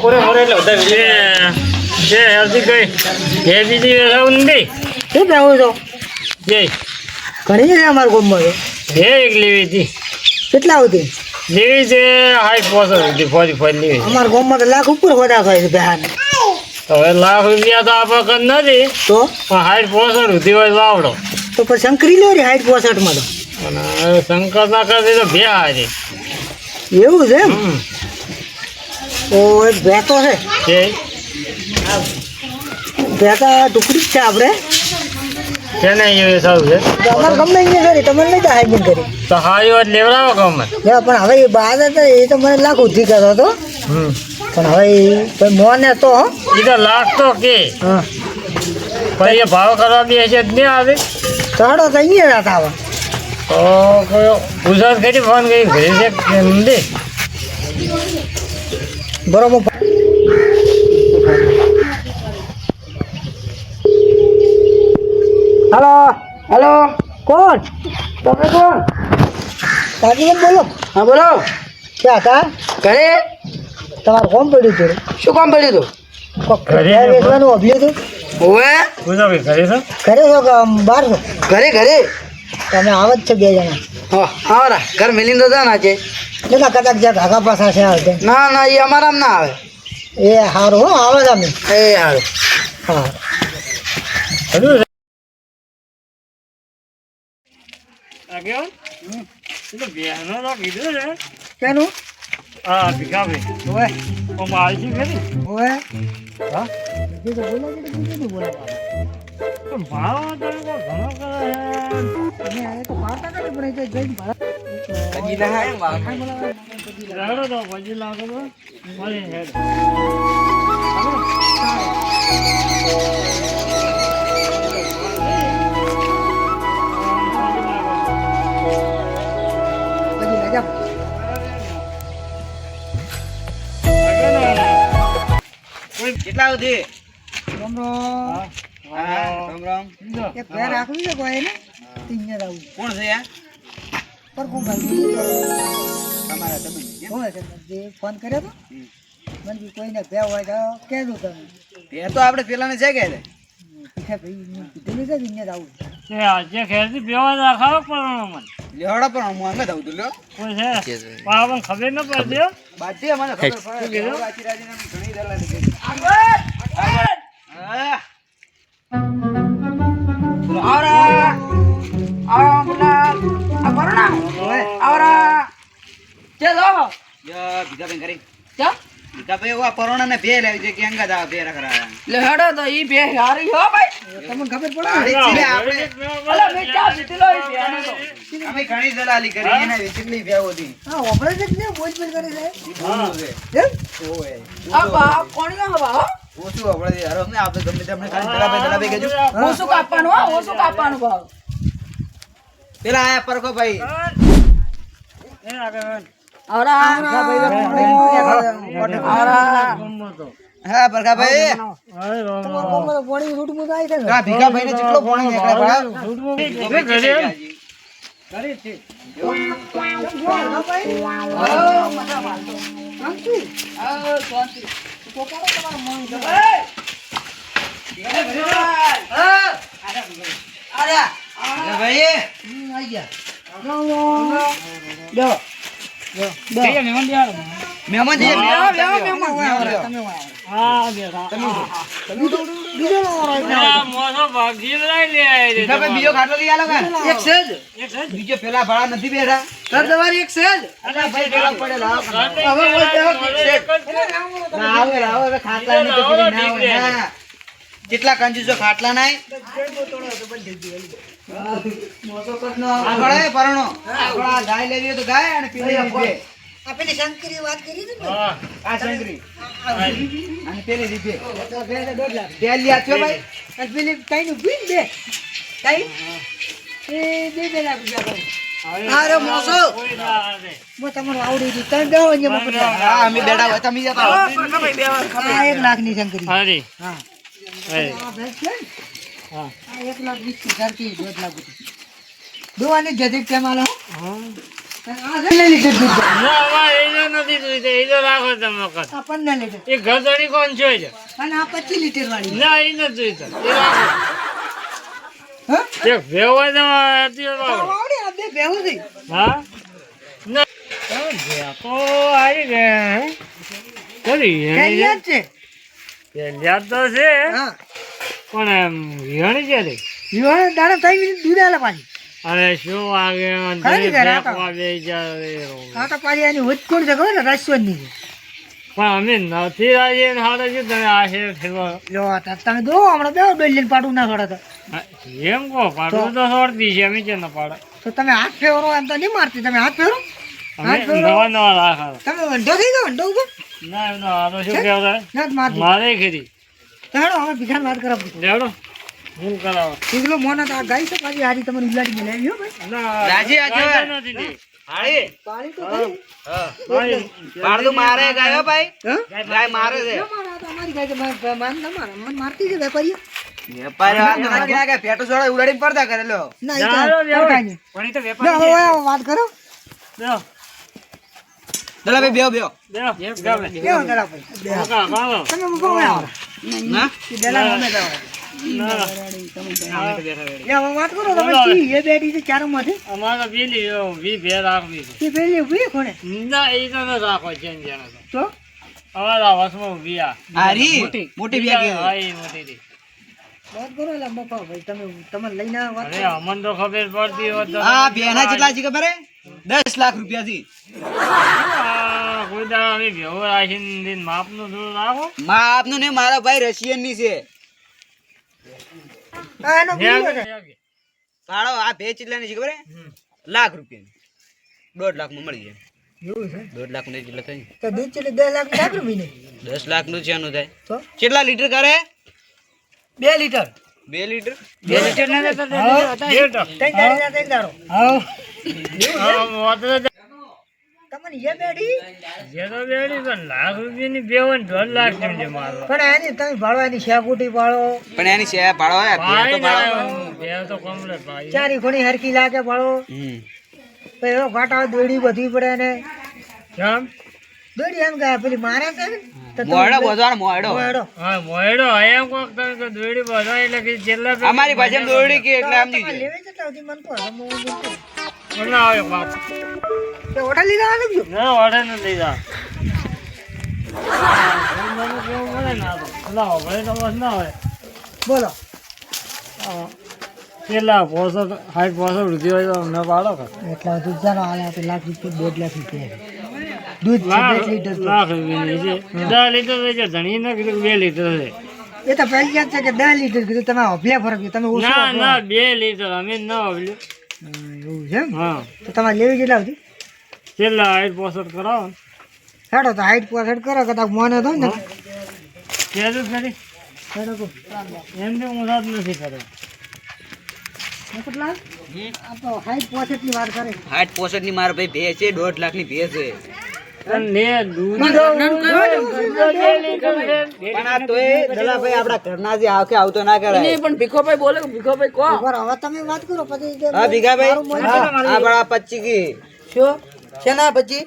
કોરે મોરે એટલે બધા જે હજી કઈ જે બીજી વેરાવું નથી શું બેહું છો જે ઘણી છે અમારા ગામમાં તો જે એક લેવી હતી કેટલા સુધી લેવી છે 60-65 હતી ફરી ફરી લેવી અમારા ગામમાં તો લાખ ઉપર હોતા થાય છે બહાર હવે લાખ રૂપિયા તો આપણ નથી તો પણ 60-65 સુધી હોય લાવડો તો પછી શંકરી લો રે 60-65 માં અને શંકર ના કરતી તો બે છે એવું છે એમ તો એક ભેતો છે જે ભેતા ટુકડી જ છે આપણે તેને એ સારું છે તો અમારે ગમે અહીંયા કરી તમને નહીં હાઈજિંગ કરી તો હારી વાત લેવડાવો ગમે પણ હવે એ બાદ હતા એ તો મને લાખ ઉધી કરતો હતો પણ હવે કોઈ મોને તો એ તો લાખ તો કે હા પછી એ ભાવ કરવા બી હશે જ નહીં આવે ચડો તો અહીંયા જતા હવે તો કોઈ ગુજરાત કરી ફોન કરી ઘરે છે કે નથી બરોબર હલો હેલો કોણ તમે કોણ કાજી બોલો હા બોલો ક્યાં હતા ઘરે તમારું કોમ પડ્યું હતું શું કામ પડ્યું તું ઘરે વેચવાનું અભ્યું હતું ઓવે ગુજરાત ઘરે છે ઘરે છો કે બહાર છો ઘરે ઘરે તમે આવ જ છો બે જણા હા આવરા ઘર મિલીને તો જા ના છે કેટલા કદાચ જ્યાં ઘાઘા પાસા છે આવતે ના ના એ અમારામાં ના આવે એ સારું હો આવે તમે એ હારું હા બધું છે આગળ એ તો બેનો તો કીધું છે કેનું હા ભીખાભાઈ ઓવે તો મારી છે ખરી ઓવે હા બીજું તો બોલો કે બીજું બોલો તો ભાવ તો ઘણો કરે તમે આ તો વાર્તા કરી પણ એ તો જઈને ભાડા હજી ના હે વાખા રાડો તો પછી લાગો તો મળી હેડ પછી રાજા કેટલા સુધી તમરો રામ રામ એક પેર રાખવી છે કોઈ ને તીન આવું કોણ છે યાર પર કોણ ભાઈ તમારા તમે હોય છે જે ફોન કર્યો તો મને બી કોઈને બે હોય તો કહેજો તમે તે તો આપણે પેલાને છે કે પીઠા ભાઈ મેં કીધેલું છે તીન આવું તે આજે ખેરથી બેવા રાખાવો પડવાનો મને લેવડા પણ હું અમે દઉં તું લ્યો કોઈ છે પણ આપણને ખબર ન પડતી હો બાજી મને ખબર પડે કીધું? બાજી રાજીને ઘણી દલાલી કરી હા આવરા આવરા મુલા આ કોરોના આવરા ચે લો યા ભીખા બેન કરી ચા ભીખા ભાઈ વા કોરોના ને બે લાવી છે કે અંગા દા બે રખરા લે હેડો તો ઈ બે હારી હો ભાઈ તમને ખબર પડે આપણે અલા મે ચા પીતી લો ઈ બેનો તો અમે ઘણી દલાલી કરી એને કેટલી વ્યાવ હતી હા ઓપરે જ ને બોલ બોલ કરે છે ઈ બોલું છે એમ ઓય આ બા કોણ ના હવા ઓછું આપણે યાર અમને આપણે ગમે તમને ખાલી દલાભાઈ કહેજો ઓછું કાપવાનું હો ઓછું કાપવાનું ભાવ પેલા આયા પરખો ભાઈ એ આગળ આવરા આવરા હા પરખા ભાઈ તમારો કોમરો પાણી રૂટ મુદ આવી છે કા ભીખા ભાઈ ને કેટલો પાણી નીકળે ભા ઘરે છે ભાઈ મહેમાન છે હા મોસો ભાગી લઈ લે બીજો ખાટલો લઈ આલો એક છે જ બીજો પેલા ભાડા નથી બેઠા સર તમારી એક છે જ અલા ભાઈ પેલા પડે લાવો હવે ખાટલા ની તો પેલી ના હોય ના કેટલા કંજૂસો ખાટલા નાય આગળ પરણો આગળ ગાય લેવી હોય તો ગાય અને પીલી રીપે આ પેલી શંકરી વાત કરી હતી ને હા આ શંકરી અને પેલી રીપે તો બે ને 1.5 લાખ બે લ્યા થયો ભાઈ અને પેલી કઈ નું બિલ દે કઈ એ 2 લાખ રૂપિયા કરું અરે મોસો કોઈ ના આવે હું તમને આવડી દી તને દેવો ને મફત હા અમે બેડા હોય તમે જતા હો. આ 1 લાખ ની શંકરી હારી હા હારી આ ભેંસ છે ને? હા આ 1 લાખ 20 હજાર થી 1.5 લાખ સુધી દોવાની જદી કેમ આલો હા આ 15 લીટર દૂધ છે. ના અમારે એનો નથી જોઈતો એનો રાખો તમે વખત આ 15 લીટર એ ઘરધણી કોણ છે અને આ 25 લીટર વાળી ના એ નથી જોઈતો એ રાખો હા એક ભેવ હોય તો અત્યારે રાખો. આવડે આ બે ભેવું છે હા ના ભેવ તો આવી ગયા હે કરી કઈ યાદ છે યાદ તો છે હા પણ એમ વિહણી છે રે યુવાને દાડા 3 મિનિટ દૂધ આલે પાછી અરે શું વાગે ખરી ઘરે આ તો. આ તો પાછી એની હોજ કોણ છે ખબર ને રાશ્વરની છે પણ અમે નથી રાજી ને હારે છે તમે આ છે ફેરવા જો આ તમે દો હમણાં બે ડોલ લઈને પાડું ના છોડે તો એમ કહો પાડું તો છોડતી છે અમે છે ને પાડે તો તમે હાથ ફેરો એમ તો નહીં મારતી તમે હાથ ફેરો અમે હાથ ફેરો નવા નવા રાખા તમે વંડો થઈ ગયો વંડો ઉપર ના એમ આ તો શું કહેવાય ના જ મારતી મારે ખરી તો હેડો અમે ભીખાને વાત કરાવું લેવડો હું કરાવો પીગલો મોના તો આ ગાય છે પાછી હારી તમારી ઉલાડી બોલાવી હો ભાઈ ના રાજી આજે કાંઈ તો નથી દી. હાળી પાણી તો થઈ ભાઈ, પાડું મારે ગાય હો ભાઈ હા ગાય મારે છે ના મારા તો અમારી ગાય છે માન ના મારા મને મારતી છે વેપારી વેપારી વાત નથી ના કે પેટો છોડે ઉડાડીને પડતા કરેલો ના ના, ઈ તો ના, ઓળખાય નહીં. પણ ઈ તો લો, વેપારી હવે છે. વાત કરો બેહો, દલા ભાઈ બેહો બેહો બેહો, ગામે. કેવો દડા ભાઈ બેહો. મોકા, મારો. તમે મૂકો હવે આવો. ના ઈ દડા અમે જાઓ. ના, ના. લે, હવે વાત કરો તમે કી એ બેટી છે ચારોમાંથી અમારે પેલી વી ભે રાખવી છે. કે પેલી ઉભી કોણે ના એ તો ન રાખો છે ને જાણે તો. તો અમારા વસમાં ઊભી આ. હારી મોટી બેગ હા, એ મોટી હતી. વાત કરો એટલે મફા ભાઈ તમે લઈને આવો વાત અરે અમને તો ખબર પડતી હોત તો આ બેના કેટલા છે ખબર હે 10 લાખ રૂપિયા થી આ કોઈ દાડો અમે ભેગો રાખીને દઈને માપનું થોડું રાખો. માં આપનું ને મારા ભાઈ રશિયન ની છે હા એનો બીજો છે કાળો આ ભે કેટલાની છે ખબર હે લાખ રૂપિયા 1.5 લાખ માં મળી જાય એવું છે 1.5 લાખ નું કેટલા થાય તો દૂધ છે 10 લાખ ચાકર મહિને 10 લાખ નું છે આનું થાય તો કેટલા લીટર કરે 2 લીટર 2 લીટર 2 લીટર ના તો ડેટ. ત્રણ દાડો હા હા, વાતો તો તમને એ બેટી જે તો બેડી પણ લાખ રૂપિયાની બે હોય ને 1.5 લાખ કેમ છે મારો? પણ એની તમે ભાડવાની શાકુટી ભાડો પણ એની છે ભાડો હે ભે ભાઈ તો ભાડો ના, બે તો complete ભાઈ. ચારી ઘણી હરકી લાગે ભાડો તો એવો ઘાટા દોડી બધી પડે ને કેમ? દોડી એમ ગયા પેલી મારે છે ને તો તમે મોયડો બોધવાનો મોયડો મોયડો. હા, મોયડો એમ કોક તમે તો દોયડી બધા એટલે કે છેલ્લા પેલા અમારી ભાષામાં દોરડી કે એટલે સમજી તમારે જાય લેવી કેટલા સુધી મને કહો તમે હું બોલું. મને આવે વાત. તે ઓર્ડર લીધા આવે ગયો ના, ઓર્ડર નથી લીધા. હા, મને કેવું મળે ને આ તો. લાવો, ભાઈ તો બસ ના હોય. બોલો હા. કેટલા 65 60 રૂપિયા હોય તો અમને પાડો કે? એટલા દૂધ જાનો હાલે તો લાખ રૂપિયા 1.5 લાખ રૂપિયા દૂધ છે 2 લીટર દૂધ. લાખ રૂપિયાની છે. 10 લીટર છે ધણી ના કીધું 2 લીટર છે. એ તો પહેલી વાત છે કે 10 લીટર કીધું તમે અભ્યા ફરક કીધું તમે ઓછું ના વાપરો. ના 2 લીટર અમે ના વાપર્યું. એવું છે એમ? હા, તો તમારે લેવી કેટલા હતી છેલ્લા 65 કરાવો ને. હેડો તો હાઈટ પોસેટ કરો કદાચ મોને તો ને કહેજો જ ખરી. હેડો કો એમ તો હું રાત નથી કર્યો. કેટલા આ તો હાઈટ પોસેટ ની વાત કરે 60 ની મારા ભાઈ ભે છે 1.5 લાખ ની ભે છે અને લે દૂધ પણ આ તોય દલાભાઈ આપડા ઘરના જે આવકે આવતો ના કરાય બરાબર હવે તમે વાત કરો પછી જે હા ભીખાભાઈ મારું મન હા આ બડા 25 કી શું શેના પછી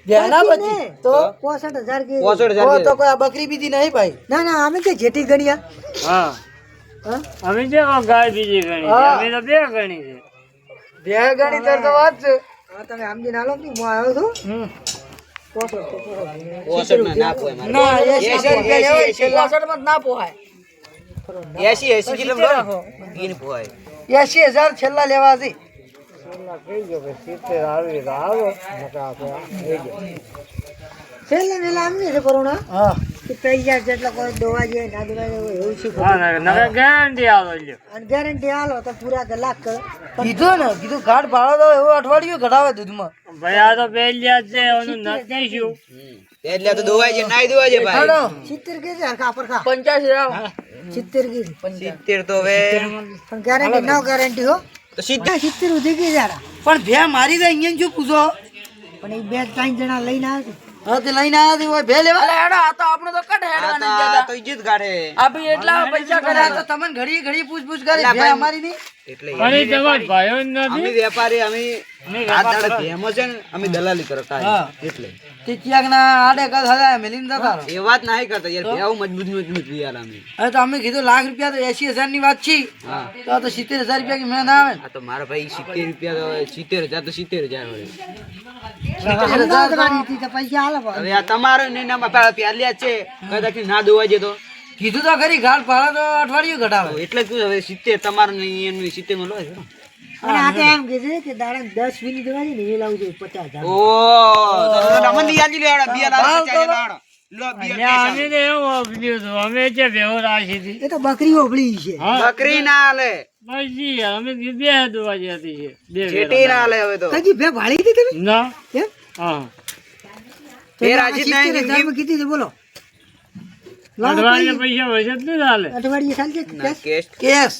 પછી તો 65000 કે 65000 તો કોઈ બકરી બીજી નહીં ભાઈ ના ના અમે કે જેટી ગણ્યા હા, હા અમે જે ગાય બીજી ગણી છે. હા. અમે તો 2 ગણી છે. બે ગણી તો વાત છે હા તમે આમદી નાલો કે હું આવ્યો છું હમ. 65 ના પોય મારે ના 80 રૂપિયા લેવાય છેલ્લા 65 માં ના પોહાય 80 કિલો ઈન પોય 80000 છેલ્લા લેવા છે કહી ગયો કે 70 આવી તો આવો નકા આપો લઈ જાઓ. છેલ્લા વેલા આમ નહીં છે કરુણા હા, કે પૈસા જેટલા કોઈ દોવા જાય ના દોવા જાય એવું શું હા, નકા ગેરંટી આવો લ્યો. અને ગેરંટી હાલો તો પૂરા કલાક કરો કીધું ને કીધું ઘાટ ભાડો તો એવું અઠવાડિયું ઘટાવે દૂધમાં ભાઈ આ તો પહેલી જ છે એનું નથી શું. એટલે તો દોવાય છે નાઈ દોવાય છે ભાઈ 70 કે છે હરખા પરખા 85 70 કે 70 તો હવે પણ ગેરંટી ના ગેરંટી હો તો 70 70 ઉધી ગઈ જાડા પણ ભે મારી તો અહીંયા શું પૂછો પણ એ બે ત્રણ જણા લઈને આવે હા તે લઈને આવ્યા હોય ભે લેવા આ તો ઇજ્જત કાઢે આ તમને ઘડી ઘડી પૂછ પૂછ કરી ભે અમારી નહીં એટલે અને તમારા ભાઈઓ અમે નથી વેપારી અમે રાત દાડે ભેમો છે ને અમે દલાલી કરતા હા. એટલે તે ક્યાંકના આડે કદ હજાર મેલીને જતા રહો. એ વાત નહીં કરતા યાર ભેવ મજબૂત યાર અમે હવે તો અમે કીધું લાખ રૂપિયા તો 80,000 ની વાત છે હા તો આ તો 70,000 રૂપિયા કે મેં ના આવે ને. આ તો મારા ભાઈ 70 રૂપિયા તો 70,000 તો 70,000 હોય 70,000 તમારી હતી તો પૈસા આલે પણ. હવે આ તમારો ને ના પ્યાલિયા છે કદાચ ના દોવા દે તો કીધું તો ખરી ઘાટ ભાડા તો અઠવાડિયું ઘટાવે. એટલે શું હવે 70 તમારો ને એનું 70 નો લો છે ને. અને આ તો એમ કે છે કે દાડા 10 મિનિટ વાળી ને એ લાવજો 50,000. ઓ તો રમણ યાજી લેવાડા બિયા લાવ 50,000 લાવડો લો બિયા અમે તો એવું વાપર્યું હતું અમે છે ભેવો રાખી હતી એ તો બકરી ઓબળી છે. હા બકરી ના આલે પછી યાર અમે બે દોવા જતી છે બે જેટી ના આલે હવે તો કજી બે ભાળી હતી તમે ના કેમ હા એ રાજી નહીં 70,000 માં કીધી હતી, બોલો અઠવાડિયે પૈસા હોય છે જ નહીં હાલે અઠવાડિયે ચાલશે ના કેસ કેસ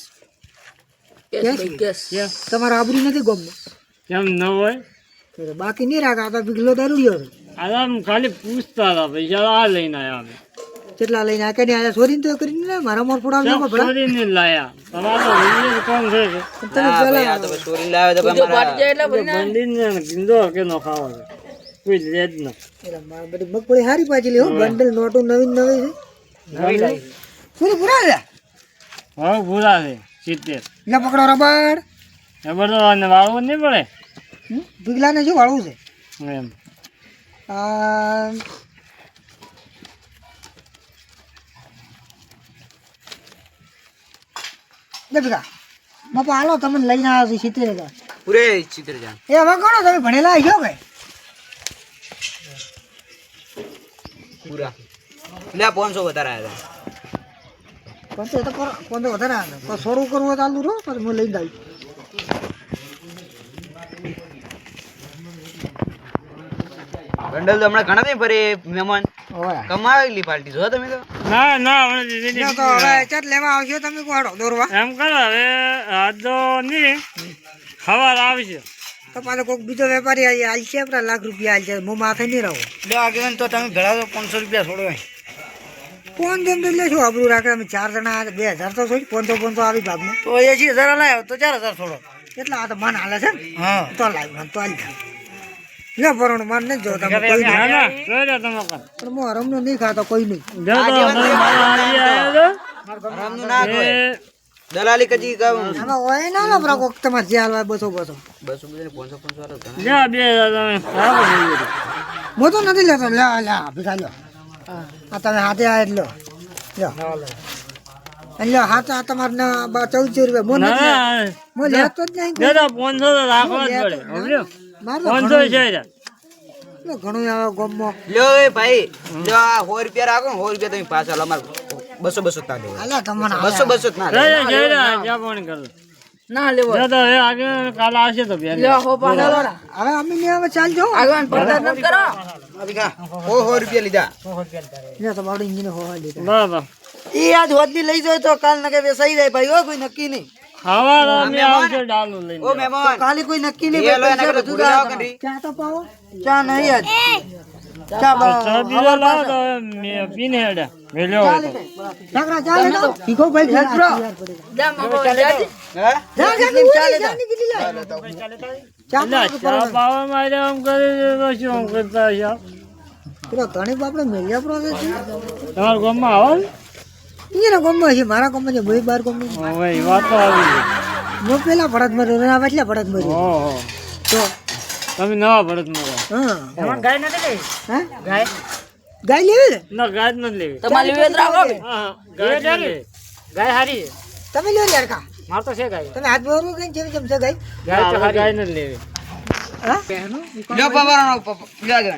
કેમ તમારા આબરૂ નથી ગમમાં કેમ ન હોય તો બાકી નહીં રાખા આ તો પીગલો દારૂડિયો છે. આમ ખાલી પૂછતા હતા પૈસા આ લઈને આવ્યા અમે કેટલા લઈને આ કને આયા ચોરીને તો કરીને ને મારા મોર ફોડાવજો કેમ ભલા ચોરીને લાયા તમારો વિડીયો કોણ છે કે તમે ના ભાઈ પેલા આ તો ચોરી લાવે તો ભાઈ મારા બંડીને ગીંદો કે નો ખાવો છે કોઈ લે જ ન એલા માર બધી મગફળી હારી પાછી હો બંડલ નોટો નવીન નવી છે પૂરી પૂરા છે હવે ભૂલા છે 70 લે પકડો રબર એબર તો વાળવું નહીં પડે પીગલાને શું વાળવું છે એમ આ દેખા બાપા હાલો તમે લઈને આવ્યા છો 70,000 પૂરે 70,000 એ હવે ગણો તમે ભણેલા છો કે પૂરા લે 500 વધારે આવ્યા પણ તો કોણ તો વધારે આવે તો સોરું કરવું હોય તો આલુ રહો પછી હું લઈને આવી બંડલ તો હમણાં ઘણા નહીં ભરે મહેમાન ઓય કમાવેલી પાર્ટી જો તમે તો ના ના હવે દીદી તો હવે ચાટ લેવા આવશો તમે કોડો દોરવા એમ કરો હવે આજ તો નહીં સવાર આવશે તો પાછો કોઈક બીજો વેપારી આવી આલશે આપણા લાખ રૂપિયા આલશે હું માથે નહીં રહું લે આગેવાન તો તમે ભેળા તો 500 રૂપિયા છોડો અહીં. કોણ જેમ તો લેશું આબરું રાખે અમે 4 જણા 2,000 તો છોડી 500 આવી ભાગમાં તો 80,000 લાવ્યો તો 4,000 છોડો. કેટલા આ તો મન હાલે છે ને હા તો લાવી મન તો આલી લે પરણ મન નહીં જો તમે કોઈ ના નહીં ના જોઈ લો તમે કાં. પણ હું હરમનો નહીં ખાતો કોઈ નહીં જો તો અમારે મારા હારી આવ્યો આરામનું ના તો કોઈ એ દલાલી કજી કામ આમાં હોય ના લો બરા કોક તમારે જે હાલવા બસો બસો બધાને 500 વાળો ઘણા લ્યો 2000 તમે બરાબર થઈ ગયું. હું તો નથી લેતો લે લે ભીખા લ્યો આ તમે હાથે આ એટલો લ્યો અને લ્યો હાથ આ તમારે 1400 રૂપિયા હું નથી ના હું લેતો જ નહીં જો તો 500 તો રાખવા જ પડે સમજ્યો મારે 500 છે યાર. ઘણું આવે ગમમાં લ્યો એ ભાઈ જો આ 100 રૂપિયા રાખો 100 રૂપિયા તમે પાછા લો અમાર 200 તા દેવા હાલા તમને 200 ના જોઈ લો, જોઈ લો, ચા પાણી કરો. ના લેવો જો તો હવે આગળ કાલે આવશે તો બે હવે અમે ને હવે ચાલજો આગેવાન પડતા ન કરો. અભિકા 100 રૂપિયા લીધા લે તો બાવડી ઇંજીને હોવા લીધા બરાબર એ આજ હોદની લઈ જાય તો કાલ નકે વેસાઈ જાય ભાઈ હો કોઈ નક્કી નહીં. ખાવા અમે આવશે ડાલું લઈને ઓ મહેમાન કાલે કોઈ નક્કી નહીં એ લો ભાઈ, એના પૈસા કરતા બધું પૂરી લાવો લાવો. કંડી. ચા તો પાવો ચા નહીં આજ ચા ચા બીજો લાવો તો હવે મેં પીને હેડ્યા મેલ્યો હોય તો. ઠાકરા ચા લે તો ભીખો ભાઈ હેડ બ્રો. હે જા જા કેમ ચાલે ચા ની કીધી લે ચા એટલે ચા પાવા માટે આમ કરે છે તો શું આમ કરતા હશે? પેલો ધણી બાપડે મેલિયા પ્રોસેસ છે તમારા ગામમાં આવો ને? ઇંજીને ગમમાં છે મારા ગમમાં છે ભાઈ બાર ગમમાં હવે એ વાત તો આવી ગઈ. હું પેલા ભરત મર્યો ને આ પાછલા ભરત મર્યો ઓહો તો તમે નવા ભરત માં હા ગાય નથી લઈ હા ગાય ગાય લેવી ને ના ગાય જ નથી લેવી. તમારી વેદ રાખો કે હા, હા, ગાય જ લેવી. ગાય હારી તમે લ્યો યાર કા માર તો છે ગાય તમે હાથ બોરું કઈ જેમ જેમ છે ગાય ગાય તો ગાય નથી લેવી. હા લ્યો પવારાનો લ્યો આગળ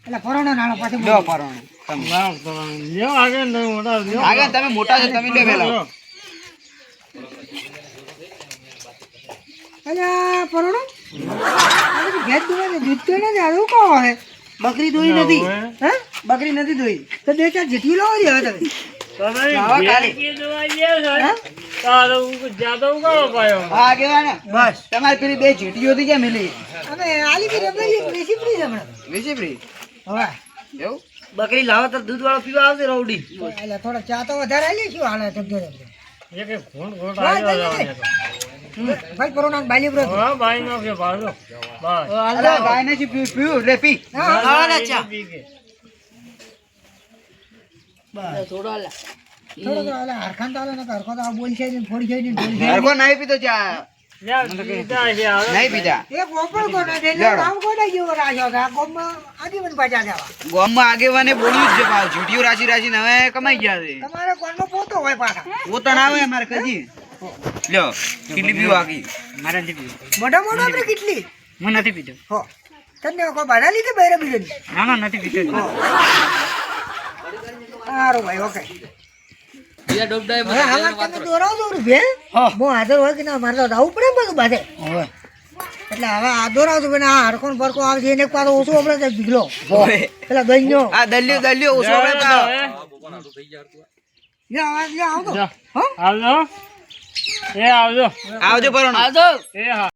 એટલે ફરોણો નાનો પાછો લ્યો પવારાનો તમે લાવ તો લ્યો આગળ ને તમે મોટા લ્યો. આગળ તમે મોટા છો તમે લ્યો પેલા અલ્યા ફરોણો આ તો ભેટ દુવા ને દૂધ તો ને આવું કહો હે બકરી દોઈ નથી હે બકરી નથી દોઈ તો બે ચાર જેટલી લાવો છે હવે તમે તમે ઘેર દવા લ્યો છો? તારો જ્યાદો ઉગાડો પાયો. હા આગેવાને બસ તમારી પેલી બે ચીટીઓ હતી ક્યાં મિલી અમે આલી બી રબડી બેસી પડી છે હમણાં વેચી ફ્રી હવે એવું બકરી લાવો તો દૂધ વાળો પીવા આવશે રવડી એટલે થોડો ચા તો વધારે આલી શું હાલે તો ઘરે એક એક ઘૂંટ હા, આવ્યો જલ્દી. જવાને તો. ભાઈ પરોણા બાલી બ્રો હા, બાઈ નો કે ભાડો. બસ. અલા, ગાયને જે પીવું લે પી. ના, ના, એ ચા. પી કે. થોડો લે થોડો તો આલે હરખાન તો આલે ને હરખો તો આ બોલ છે ને ફોડી છે ને ઢોલ છે હરખો નહીં પીતો ચા. જા, પીતા છે, આવે. નહીં પીતા. એ ગોપળ કોને છે એટલે લેવડો. કામ કોને જેવો રાખ્યો છે આ ગોમમાં આજીવન પાછા જવા ગામમાં આગેવાને બોલ્યું જ છે ભાવ ઝૂંટિયું રાશી હવે કમાઈ ગયા છે. તમારે કોનો પોતો હોય પાછા પોતા ના આવે અમારે કદી. લ્યો કેટલી પીવું આગી. મારે નથી પીવું. મોઢા મોઢા આપણે કેટલી હું નથી પીતો. હો તને કોઈ ભાડા લીધી બૈરા બીજો ના ના નથી પીતો. સારું ભાઈ ઓકે બીજા ડોબડાએ હવે હાલા તમે દોરાવજો રૂપિયા હું હાજર હોય કે ના મારે તો આવું પડે ને બધું બાધે એટલે હવે આ દોરાવજો બેન આ હરખો ને ભરખો આવશે એને પાછો ઓછું આપણે તો ભીગલો પેલા દહીંનો આ દલ્યો ઓછો આપણે ભાવ. આવતો જા. આવજો. એ આવજો. આવજો પરોણો. આવજો એ હા.